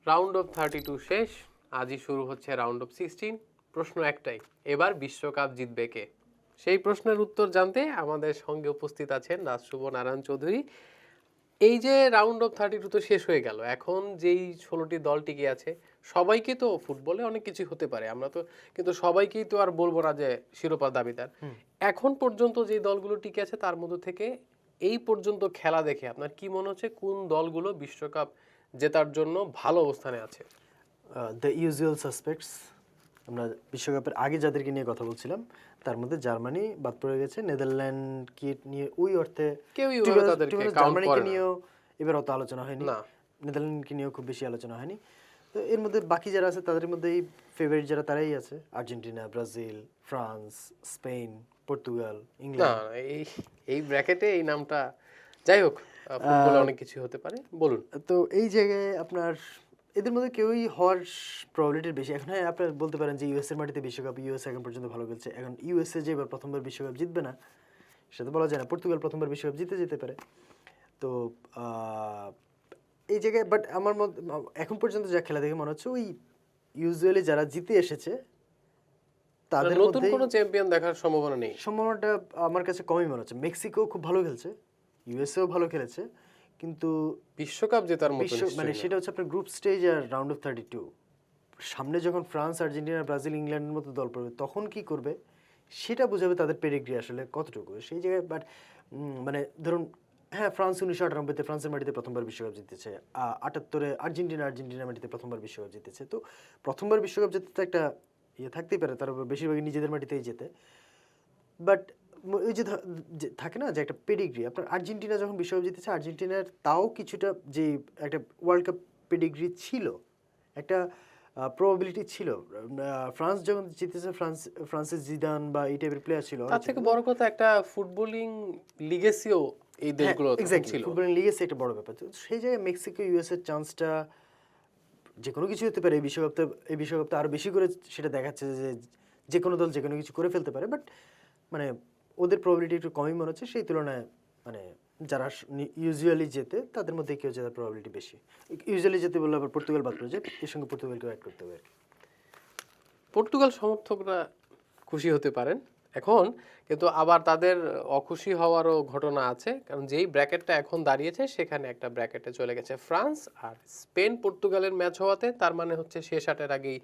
Round of 32 শেষ, আজই শুরু হচ্ছে রাউন্ড অফ 16। প্রশ্ন একটাই, এবার বিশ্বকাপ জিতবে কে? সেই প্রশ্নের উত্তর জানতে আমাদের সঙ্গে উপস্থিত আছেন শুভ নারায়ণ চৌধুরী। এই যে রাউন্ড অফ 32 তো শেষ হয়ে গেল, এখন যেই 16টি দল টিকে আছে, সবাইকে তো ফুটবলে অনেক কিছু হতে পারে, আমরা তো কিন্তু সবাইকেই তো আর বলবো না যে শিরোপা দাবিদার। এখন পর্যন্ত যে দলগুলো টিকে আছে তার মধ্যে থেকে এই পর্যন্ত খেলা দেখে আপনার কি মনে হচ্ছে কোন দলগুলো বিশ্বকাপ জেতার জন্য ভালো অবস্থানে আছে? The usual suspects. আমরা বিশ্বকাপের আগে যাদেরকে নিয়ে কথা বলছিলাম তার মধ্যে জার্মানি বাদ পড়ে গেছে, নেদারল্যান্ডকে নিয়ে ওই অর্থে কেউই ওভাবে তাদেরকে কাউন্ট করে জার্মানিকে না। নিয়েও এবার অত আলোচনা হয়নি, না, নেদারল্যান্ডকে নিয়েও খুব বেশি আলোচনা হয়নি। তো এর মধ্যে বাকি যারা আছে তাদের মধ্যে এই ফেভারিট যারা তারাই আছে, Argentina, Brazil, France, Spain, Portugal, না, ইংল্যান্ড। এই এই ব্র্যাকেটে এই নামটা, যাই হোক, ফুটবলে অনেক কিছু হতে পারে, বলুন। তো এই জায়গায় আপনার এদের মধ্যে কেউই হওয়ার প্রবাবিলিটি বেশি। এখন হ্যাঁ আপনার বলতে পারেন যে ইউএস এর মাটিতে বিশ্বকাপ, ইউএস এখন পর্যন্ত ভালো খেলছে, এখন ইউএসএ যে এবার প্রথমবার বিশ্বকাপ জিতবে না সেটা তো বলা যায় না। পর্তুগাল প্রথমবার বিশ্বকাপ জিতে যেতে পারে। তো এই জায়গায় বাট আমার মত এখন পর্যন্ত যা খেলা দেখে মনে হচ্ছে ওই ইউজুয়ালি যারা জিতে এসেছে তাদের নতুন মধ্যেই কোনো চ্যাম্পিয়ন দেখার সম্ভাবনা নেই। সম্ভাবনাটা আমার কাছে কমই মনে হচ্ছে। মেক্সিকো খুব ভালো খেলছে, ইউএসএও ভালো খেলেছে, কিন্তু বিশ্বকাপ জেতার মতো মানে নিশ্চয়ই না। সেটা হচ্ছে আপনার গ্রুপ স্টেজ আর রাউন্ড অফ 32। সামনে যখন ফ্রান্স, আর্জেন্টিনা, ব্রাজিল, ইংল্যান্ডের মতো দল পড়বে তখন কি করবে সেটা বোঝাবে তাদের পেডিগ্রি আসলে কতটুকু সেই জায়গায়। বাট মানে ধরুন হ্যাঁ ফ্রান্স 1998-তে ফ্রান্সের মাটিতে প্রথমবার বিশ্বকাপ জিতেছে, 78-এ আর্জেন্টিনার মাটিতে প্রথমবার বিশ্বকাপ জিতেছে। তো প্রথমবার বিশ্বকাপ জিততে তো একটা ইয়ে থাকতেই পারে, তার উপর বেশিরভাগই নিজেদের মাটিতেই জেতে। বাট ওই যে থাকে না যে একটা পেডিগ্রি, আপনার আর্জেন্টিনা যখন বিশ্বকাপ জিতেছে আর্জেন্টিনার তাও কিছুটা যে একটা ওয়ার্ল্ড কাপ পেডিগ্রি ছিল, একটা প্রবাবিলিটি ছিল। ফ্রান্স যখন জিতেছে ফ্রান্সের জিদান বা এই টাইপের প্লেয়ার ছিল তার থেকে বড় কথা, একটা ফুটবলিং লিগেসিও এই দেশগুলো তখন ছিল। ফুটবলিং লিগে একটা বড় ব্যাপার। তো সেই জায়গায় মেক্সিকো ইউএস এর চান্সটা যে কোনো কিছু হতে পারে। এই বিশ্বকাপটা আরো বেশি করে সেটা দেখাচ্ছে যে যে কোনো দল যে কোনো কিছু করে ফেলতে পারে। বাট মানে ওদের প্রবাবিলিটি একটু কমই মনে হচ্ছে সেই তুলনায়। মানে যারা ইউজুয়ালি জেতে তাদের মধ্যে কেউ জেতার প্রবাবিলিটি বেশি। ইউজুয়ালি যেতে বললে আবার পর্তুগাল বাদ পড়ে যায়, এর সঙ্গে পর্তুগালকেও অ্যাড করতে হবে আর কি। পর্তুগাল সমর্থকরা খুশি হতে পারেন এখন, কিন্তু আবার তাদের অখুশি হওয়ারও ঘটনা আছে, কারণ যেই ব্র্যাকেটটা এখন দাঁড়িয়েছে সেখানে একটা ব্র্যাকেটে চলে গেছে ফ্রান্স, আর স্পেন পর্তুগালের ম্যাচ হওয়াতে তার মানে হচ্ছে শেষ আটের আগেই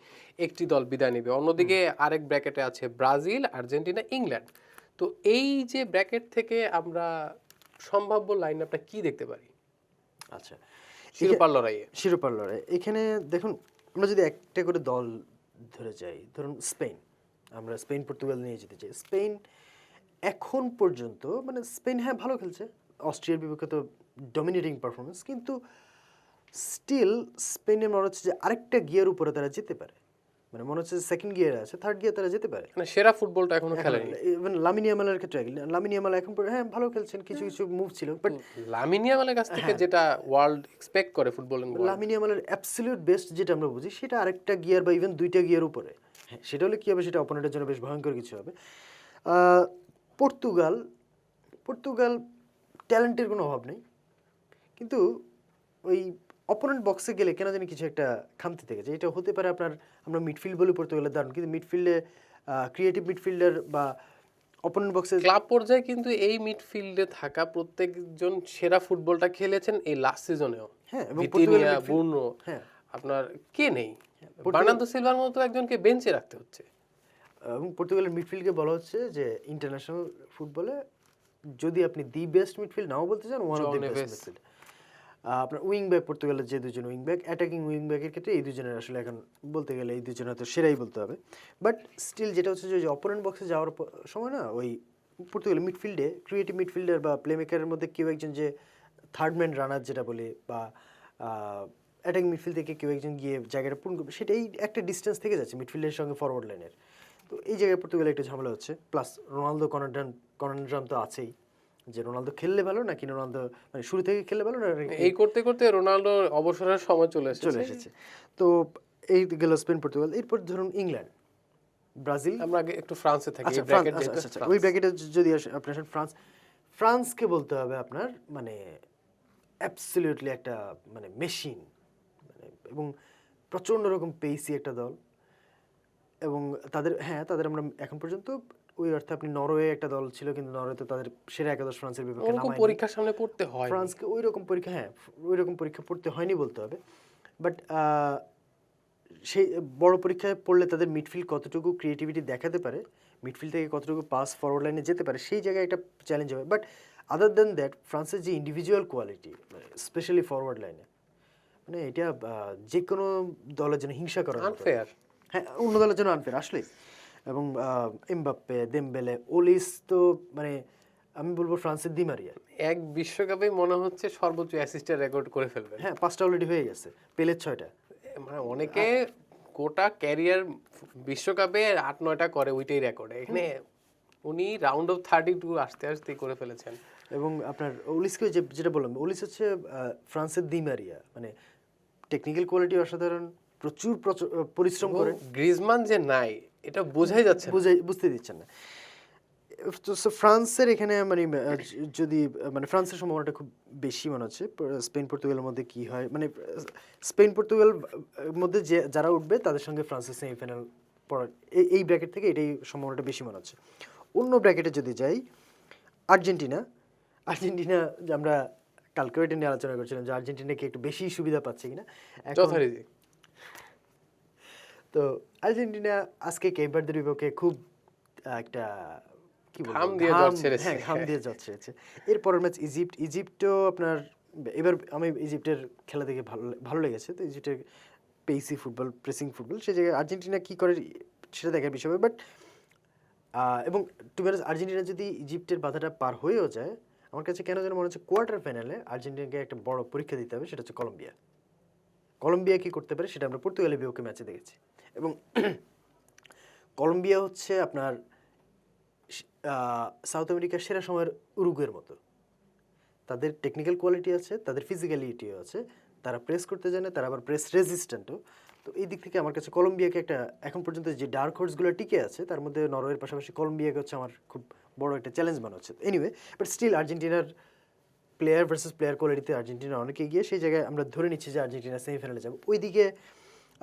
একটি দল বিদায় নেবে। অন্যদিকে আরেক ব্র্যাকেটে আছে ব্রাজিল, আর্জেন্টিনা, ইংল্যান্ড। তো এই যে ব্র্যাকেট থেকে আমরা সম্ভাব্য লাইন আপটা কি দেখতে পারি আচ্ছা, শিরোপার লড়াইয়ে? শিরোপার লড়াই এখানে দেখুন, আমরা যদি একটা করে দল ধরে যাই, ধরুন স্পেন, আমরা স্পেন পর্তুগাল নিয়ে যেতে চাই। স্পেন এখন পর্যন্ত মানে স্পেন হ্যাঁ ভালো খেলছে, অস্ট্রিয়ার বিপক্ষে তো ডমিনেটিং পারফরমেন্স, কিন্তু স্টিল স্পেনের মনে হচ্ছে যে আরেকটা গিয়ার উপরে তারা যেতে পারে। মানে মনে হচ্ছে সেকেন্ড গিয়ারে আছে, থার্ড গিয়ার তারা যেতে পারে। মানে সেরা ফুটবলটা এখনো খেলেনি। ইভেন লামিন ইয়ামালের ক্ষেত্রে লামিন ইয়ামাল এখন হ্যাঁ ভালো খেলছেন, কিছু কিছু মুভ ছিল, বাট লামিন ইয়ামালের কাছ থেকে যেটা ওয়ার্ল্ড এক্সপেক্ট করে ফুটবলিং ওয়ার্ল্ড, লামিন ইয়ামালের অ্যাবসলিউট বেস্ট যেটা আমরা বুঝি সেটা আরেকটা গিয়ার বা ইভেন দুইটা গিয়ার উপরে। হ্যাঁ সেটা হলে কি হবে, সেটা অপোনেন্টের জন্য বেশ ভয়ঙ্কর কিছু হবে। আহ, পর্তুগাল পর্তুগাল ট্যালেন্টের কোনো অভাব নেই, কিন্তু ওই অপোনেন্ট বক্সে গেলে কেন জানি কিছু একটা খামতি থেকে যায়। এটা হতে পারে আপনার, আমরা মিডফিল্ড বলে পর্তুগালের দারুণ, কিন্তু মিডফিল্ডে ক্রিয়েটিভ মিডফিল্ডার বা অপোনেন্ট বক্সে ক্লাব পর্যায়ে কিন্তু এই মিডফিল্ডে থাকা প্রত্যেকজন সেরা ফুটবলটা খেলেছেন এই লাস্ট সিজনেও। হ্যাঁ এবং ভিতিনিয়া, বুনো, হ্যাঁ আপনার কে নেই, বার্নার্দো সিলভার মতো একজনকে বেঞ্চে রাখতে হচ্ছে। এবং পর্তুগালের মিডফিল্ডকে বলা হচ্ছে যে ইন্টারন্যাশনাল ফুটবলে যদি আপনি দি বেস্ট মিডফিল্ড নাও বলতে চান, one of the best midfield. আপনার উইং ব্যাক পর্তুগালের যে দুজন উইং ব্যাক, অ্যাটাকিং উইং ব্যাকের ক্ষেত্রে এই দুজনের আসলে এখন বলতে গেলে এই দুজনের তো সেরাই বলতে হবে। বাট স্টিল যেটা হচ্ছে যে অপোনেন্ট বক্সে যাওয়ার সময় না ওই পর্তুগালের মিডফিল্ডে ক্রিয়েটিভ মিডফিল্ডার বা প্লে মেকারের মধ্যে কেউ একজন যে থার্ড ম্যান রানার যেটা বলে, বা অ্যাটাকিং মিডফিল্ড থেকে কেউ একজন গিয়ে জায়গাটা পূরণ করবে, সেটাই একটা ডিস্টেন্স থেকে যাচ্ছে মিডফিল্ডের সঙ্গে ফরওয়ার্ড লাইনের। তো এই জায়গায় পর্তুগালে একটু ঝামেলা হচ্ছে। প্লাস রোনালদো কনাড্রাম তো আছেই, যে রোনালদো খেললে ভালো নাকি রোনালদো মানে শুরু থেকে খেললে ভালো না এই করতে করতে রোনালদো অবসরের সময় চলে এসেছে। তো এই গেল স্পেন পর্তুগাল। এরপর ধরুন ইংল্যান্ড, ব্রাজিল। আমরা আগে একটু ফ্রান্সে থাকি, আচ্ছা এই ব্র্যাকেট আচ্ছা ওই ব্র্যাকেটে যদি আপনি আসেন ফ্রান্সকে বলতে হবে আপনার মানে অ্যাবসলিউটলি একটা মানে মেশিন, মানে এবং প্রচণ্ড রকম পেসি একটা দল। এবং তাদের আমরা এখন পর্যন্ত ওই অর্থে আপনি নরওয়ে একটা দল ছিল, কিন্তু নরওয়ে তো তাদের সেরা একাদশ ফ্রান্সের বিপক্ষে ওরকম নামায়নি। পরীক্ষার সামনে পড়তে হয় ফ্রান্সকে ওই রকম পরীক্ষা পড়তে হয়নি বলতে হবে। বাট সেই বড় পরীক্ষায় পড়লে তাদের মিডফিল্ড কতটুকু ক্রিয়েটিভিটি দেখাতে পারে, মিডফিল্ড থেকে কতটুকু পাস ফরওয়ার্ড লাইনে যেতে পারে, সেই জায়গায় একটা চ্যালেঞ্জ হবে। বাট আদার দ্যান দ্যাট ফ্রান্সের যে ইন্ডিভিজুয়াল কোয়ালিটি, স্পেশালি ফরওয়ার্ড লাইনে, মানে এটা যে কোনো দলের জন্য হিংসা করার মতো। আনফেয়ার। হ্যাঁ, অন্য দলের জন্য আনফেয়ার আসলে। এবং এমবাপ্পে, দেমবেলে, ওলিস তো মানে আমি বলবো ফ্রান্সের দি মারিয়া। এক বিশ্বকাপেই মনে হচ্ছে সর্বোচ্চ অ্যাসিস্টের রেকর্ড করে ফেলবে। হ্যাঁ, 5টা অলরেডি হয়ে গেছে, পেলের 6টা। মানে অনেকে গোটা ক্যারিয়ার বিশ্বকাপে 8-9টা করে, ওইটাই রেকর্ড। এখানে উনি রাউন্ড অফ 32 আসতে আসতে করে ফেলেছেন। এবং আপনার ওলিসকে যেটা বললাম, ওলিস হচ্ছে ফ্রান্সের দি মারিয়া। মানে টেকনিক্যাল কোয়ালিটি অসাধারণ, প্রচুর পরিশ্রম করে। গ্রিজমান যে নাই এটা বোঝাই যাচ্ছে না। বুঝতে দিচ্ছেন না। তো ফ্রান্সের এখানে মানে যদি মানে ফ্রান্সের সম্ভাবনাটা খুব বেশি মনে হচ্ছে। স্পেন পর্তুগালের মধ্যে কি হয়, মানে স্পেন পর্তুগাল মধ্যে যারা উঠবে তাদের সঙ্গে ফ্রান্সের সেমিফাইনাল পড়ার এই ব্র্যাকেট থেকে এটাই সম্ভাবনাটা বেশি মনে হচ্ছে। অন্য ব্র্যাকেটে যদি যাই, আর্জেন্টিনা আমরা কালকেও এটা নিয়ে আলোচনা করছিলাম যে আর্জেন্টিনা কি একটু বেশি সুবিধা পাচ্ছে কিনা। যথারীতি। তো আর্জেন্টিনা আজকে কেপ ভার্দের বিপক্ষে খুব একটা কি বলবো, ঘাম দিয়ে জ্বর ছেড়েছে। হ্যাঁ, ঘাম দিয়ে জ্বর ছেড়েছে। এরপরের ম্যাচ ইজিপ্টও আপনার, এবার আমি ইজিপ্টের খেলা দেখে ভালো লেগেছে। তো ইজিপ্টের পেসি ফুটবল, প্রেসিং ফুটবল, সেই জায়গায় আর্জেন্টিনা কি করে সেটা দেখার বিষয় হবে। বাট এবং টু বি অনেস্ট, আর্জেন্টিনা যদি ইজিপ্টের বাধাটা পার হয়েও যায়, আমার কাছে কেন যেন মনে হচ্ছে কোয়ার্টার ফাইনালে আর্জেন্টিনাকে একটা বড় পরীক্ষা দিতে হবে। সেটা হচ্ছে কলম্বিয়া কি করতে পারে সেটা আমরা পর্তুগালের বিপক্ষে ম্যাচে দেখেছি। এবং কলম্বিয়া হচ্ছে আপনার সাউথ আমেরিকার সেরা সময়ের উরুগুয়ের মতো। তাদের টেকনিক্যাল কোয়ালিটি আছে, তাদের ফিজিক্যালিটিও আছে, তারা প্রেস করতে জানে, তারা আবার প্রেস রেজিস্ট্যান্টও। তো এই দিক থেকে আমার কাছে কলম্বিয়াকে একটা, এখন পর্যন্ত যে ডার্ক হর্সগুলো টিকে আছে তার মধ্যে নরওয়ের পাশাপাশি কলম্বিয়াকে হচ্ছে আমার খুব বড় একটা চ্যালেঞ্জ মনে হচ্ছে। এনিওয়ে, বাট স্টিল আর্জেন্টিনার প্লেয়ার ভার্সেস প্লেয়ার কোয়ালিটিতে আর্জেন্টিনা অনেক এগিয়ে। সেই জায়গায় আমরা ধরে নিচ্ছি যে আর্জেন্টিনা সেমিফাইনালে যাবে। ওইদিকে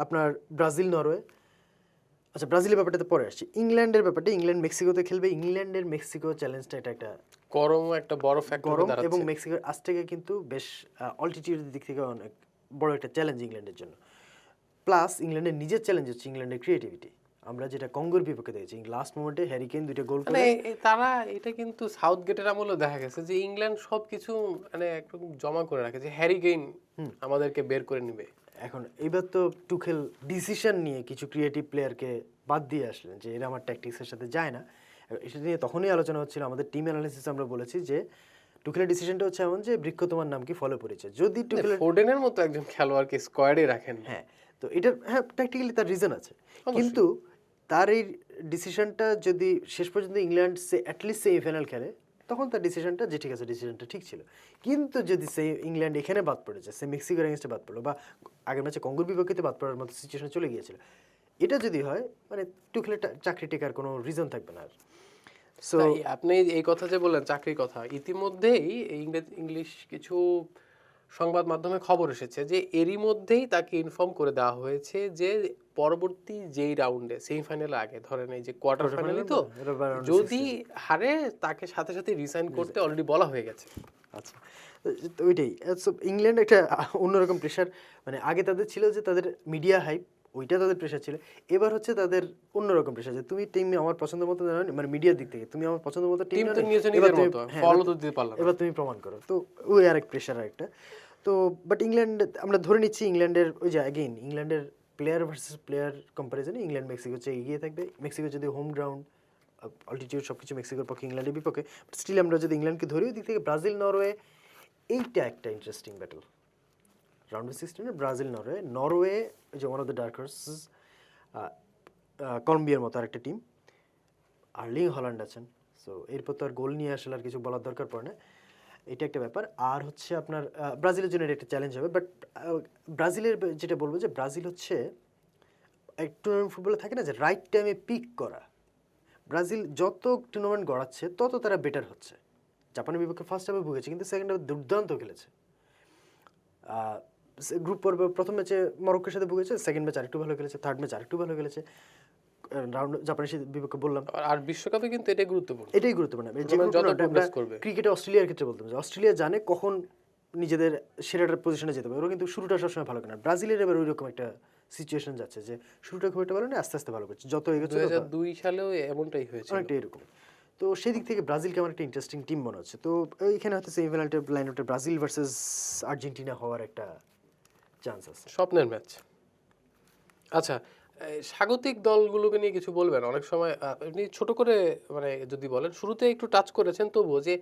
আপনার ব্রাজিল, নরওয়ে। আচ্ছা, ব্রাজিলের ব্যাপারটাতে পরে আসছি। ইংল্যান্ডের ব্যাপারটা, ইংল্যান্ড মেক্সিকোতে খেলবে। ইংল্যান্ডের মেক্সিকো চ্যালেঞ্জটা এটা একটা গরম একটা বড় ফ্যাক্টর গরম, দাঁড়াচ্ছে। এবং মেক্সিকোর আজ থেকে কিন্তু বেশ অল্টিটিউডের দিক থেকে অনেক বড় একটা চ্যালেঞ্জ ইংল্যান্ডের জন্য। প্লাস ইংল্যান্ডের নিজের চ্যালেঞ্জ হচ্ছে ইংল্যান্ডের ক্রিয়েটিভিটি। আমরা যেটা কঙ্গোর বিপক্ষে দেখেছি, লাস্ট মোমেন্টে হ্যারি কেইন 2টা গোল করে। মানে তারা এটা কিন্তু সাউথ গেটের আমলে দেখা গেছে যে ইংল্যান্ড সবকিছু মানে একদম জমা করে রাখে, যে হ্যারি কেইন আমাদেরকে বের করে নিবে। এখন এবার তো টুখেল ডিসিশন নিয়ে কিছু ক্রিয়েটিভ প্লেয়ারকে বাদ দিয়ে আসলেন যে এরা আমার ট্যাকটিক্সের সাথে যায় না। এটা নিয়ে তখনই আলোচনা হচ্ছিল আমাদের টিম অ্যানালিসিস। আমরা বলেছি যে টুখেলের ডিসিশনটা হচ্ছে এমন যে বৃক্ষ তোমার নাম কি ফলে পড়েছে। যদি টুখেলের ফোর্ডেনের মতো একজন খেলোয়াড়কে স্কোয়াডে রাখেন, হ্যাঁ, তো এটার প্র্যাকটিক্যালি তার রিজন আছে। কিন্তু তার এই ডিসিশনটা যদি শেষ পর্যন্ত ইংল্যান্ড অ্যাটলিস্ট সেমিফাইনাল খেলে, তখন তার ডিসিশনটা যে ঠিক আছে, ডিসিশনটা ঠিক ছিল। কিন্তু যদি ইংল্যান্ড এখানে বাদ পড়েছে, মেক্সিকোর এগেন্স্টে বাদ পড়লো, বা আগের ম্যাচে কঙ্গোর বিপক্ষে বাদ পড়ার মতো সিচুয়েশনে চলে গিয়েছিল, এটা যদি হয়, মানে টুখেলের চাকরি টেকার কোনো রিজন থাকবে না আর। সো আপনি এই কথা যে বললেন চাকরির কথা, ইতিমধ্যেই ইংলিশ কিছু সংবাদ মাধ্যমে খবর এসেছে যে এরই মধ্যেই তাকে ইনফর্ম করে দেওয়া হয়েছে যে পরবর্তী যেই রাউন্ডে সেমিফাইনালের আগে, ধরেন এই যে কোয়ার্টার ফাইনালে, তো যদি হারে তাকে সাথে সাথে রিসাইন করতে অলরেডি বলা হয়ে গেছে। আচ্ছা, তো ওইটাই। ইংল্যান্ড একটা অন্যরকম প্রেশার, মানে আগে তাদের ছিল যে তাদের মিডিয়া হাইপ, ওইটা তাদের প্রেশার ছিল। এবার হচ্ছে তাদের অন্যরকম প্রেশার, যে তুমি টিম আমার পছন্দ মতো, মানে মিডিয়ার দিক থেকে তুমি আমার পছন্দ মতো টিম তো নিয়েছো নিজের মতো, ফলো তো দিতে পারলাম, এবার তুমি প্রমাণ করো। তো ওই আরেক প্রেশার আরেকটা। তো বাট ইংল্যান্ড, আমরা ধরে নিচ্ছি ইংল্যান্ডের ওই যে অ্যাগেইন ইংল্যান্ডের প্লেয়ার ভার্সেস প্লেয়ার কম্পারিজনে ইংল্যান্ড মেক্সিকো চেয়ে এগিয়ে থাকবে। মেক্সিকো যদি হোম গ্রাউন্ড, অল্টিটিউড সব কিছু মেক্সিকোর পক্ষে, ইংল্যান্ডের বিপক্ষে। স্টিল আমরা যদি ইংল্যান্ডকে ধরি, ওই দিক থেকে ব্রাজিল, নরওয়ে, এইটা একটা interesting battle. Round of 16 Brazil, Norway যে one of the dark horses, কলম্বিয়ার মতো আরেকটা টিম, আর্লিং হল্যান্ড আছেন। সো এরপর তো আর গোল নিয়ে আসলে আর কিছু বলার দরকার পড়ে না, এটা একটা ব্যাপার। আর হচ্ছে আপনার ব্রাজিলের জন্য এটা একটা চ্যালেঞ্জ হবে। বাট ব্রাজিলের যেটা বলবো, যে ব্রাজিল হচ্ছে টুর্নামেন্ট ফুটবলে থাকে না যে রাইট টাইমে পিক করা। ব্রাজিল যত টুর্নামেন্ট গড়াচ্ছে তত তারা বেটার হচ্ছে। জাপানের বিপক্ষে ফার্স্ট হাফে ভুগেছে, কিন্তু সেকেন্ড হাফে দুর্দান্ত খেলেছে। গ্রুপ পর্বে প্রথম ম্যাচে মরক্কোর সাথে ভুগেছে, সেকেন্ড ম্যাচ আরেকটু ভালো খেলেছে, থার্ড ম্যাচ আরেকটু ভালো খেলেছে, রাউন্ড জাপানের সাথে বিপক্ষে বললাম। আর বিশ্বকাপে কিন্তু এটাই গুরুত্বপূর্ণ। এটাই গুরুত্বপূর্ণ। যে মানে যত progress আমরা করবে। ক্রিকেটে অস্ট্রেলিয়ার ক্ষেত্রে বলতাম যে অস্ট্রেলিয়া জানে কখন নিজেদের সেরাটার পজিশনে যেতে পারে, ওরা কিন্তু শুরুটা সবসময় ভালো করে না। ব্রাজিলের এবার ওইরকম একটা সিচুয়েশন যাচ্ছে যে শুরুটা খুব একটা ভালো না, আস্তে আস্তে ভালো করছে, যত এগোচ্ছে তত 2002 সালেও এমনটাই হয়েছিল। অনেকটা এরকম। তো সেই দিক থেকে ব্রাজিলকে আমার একটা ইন্টারেস্টিং টিম মনে হচ্ছে। তো এইখানে হয়তো সেমিফাইনালটা লাইন আউটে ব্রাজিল ভার্সেস আর্জেন্টিনা হওয়ার একটা চান্স আছে। স্বপ্নের ম্যাচ। আচ্ছা, এই স্বাগতিক দলগুলোকে নিয়ে কিছু বলবেন? অনেক সময় আপনি ছোট করে মানে যদি বলেন, শুরুতে একটু টাচ করেছেন, তবুও যে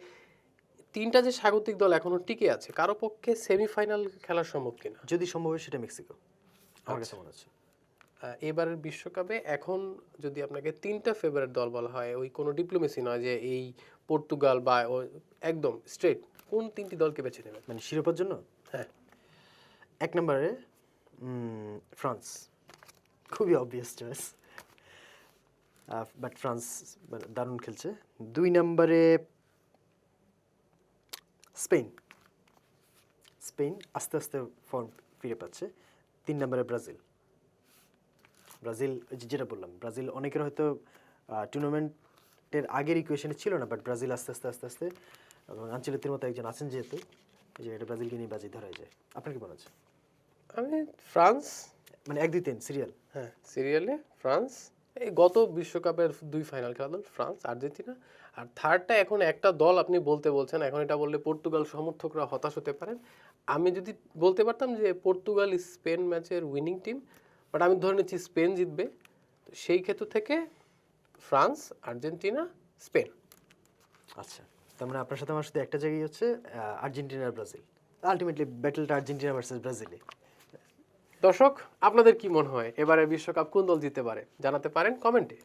3টা যে স্বাগতিক দল এখনো টিকে আছে, কারো পক্ষে সেমিফাইনাল খেলা সম্ভব কিনা? যদি সম্ভব হয় সেটা মেক্সিকো, আমার কাছে মনে হচ্ছে। এবারের বিশ্বকাপে এখন যদি আপনাকে 3টা ফেভারিট দল বলা হয়, ওই কোনো ডিপ্লোমেসি নয় যে এই পর্তুগাল বা একদম স্ট্রেট, কোন 3টি দলকে বেছে নেবেন? মানে শিরোপার জন্য হ্যাঁ, 1 নম্বরে ফ্রান্স, খুবই অবভিয়াস চয়েস, বাট ফ্রান্স মানে দারুণ খেলছে। 2 নম্বরে স্পেন, স্পেন আস্তে আস্তে ফর্ম ফিরে পাচ্ছে। 3 নম্বরে ব্রাজিল, ব্রাজিল যেটা বললাম, ব্রাজিল অনেকের হয়তো টুর্নামেন্টের আগের ইকুয়েশনে ছিল না, বাট ব্রাজিল আস্তে আস্তে আস্তে আস্তে, এবং আঞ্চলিকের মতো একজন আছেন যেহেতু, যে এটা ব্রাজিলকে নিয়ে বাজি ধরাই যায়। আপনার কি মনে হচ্ছে? আমি ফ্রান্স, মানে 1 2 3 সিরিয়াল। হ্যাঁ সিরিয়ালে ফ্রান্স, এই গত বিশ্বকাপের 2 ফাইনাল খেলা দল ফ্রান্স আর্জেন্টিনা, আর থার্ডটা এখন একটা দল আপনি বলতে বলছেন, এখন এটা বললে পর্তুগাল সমর্থকরা হতাশ হতে পারেন। আমি যদি বলতে পারতাম যে পর্তুগাল স্পেন ম্যাচের উইনিং টিম, বাট আমি ধরে নিচ্ছি স্পেন জিতবে। তো সেই ক্ষেত্র থেকে ফ্রান্স, আর্জেন্টিনা, স্পেন। আচ্ছা, তার মানে আপনার সাথে আমার সাথে একটা জায়গায় হচ্ছে আর্জেন্টিনা আর ব্রাজিল। আলটিমেটলি ব্যাটলটা আর্জেন্টিনা ভার্সেস ব্রাজিলে। দর্শক, আপনাদের কি মনে হয় এবারে বিশ্বকাপ কোন দল জিততে পারে? জানাতে পারেন কমেন্টে।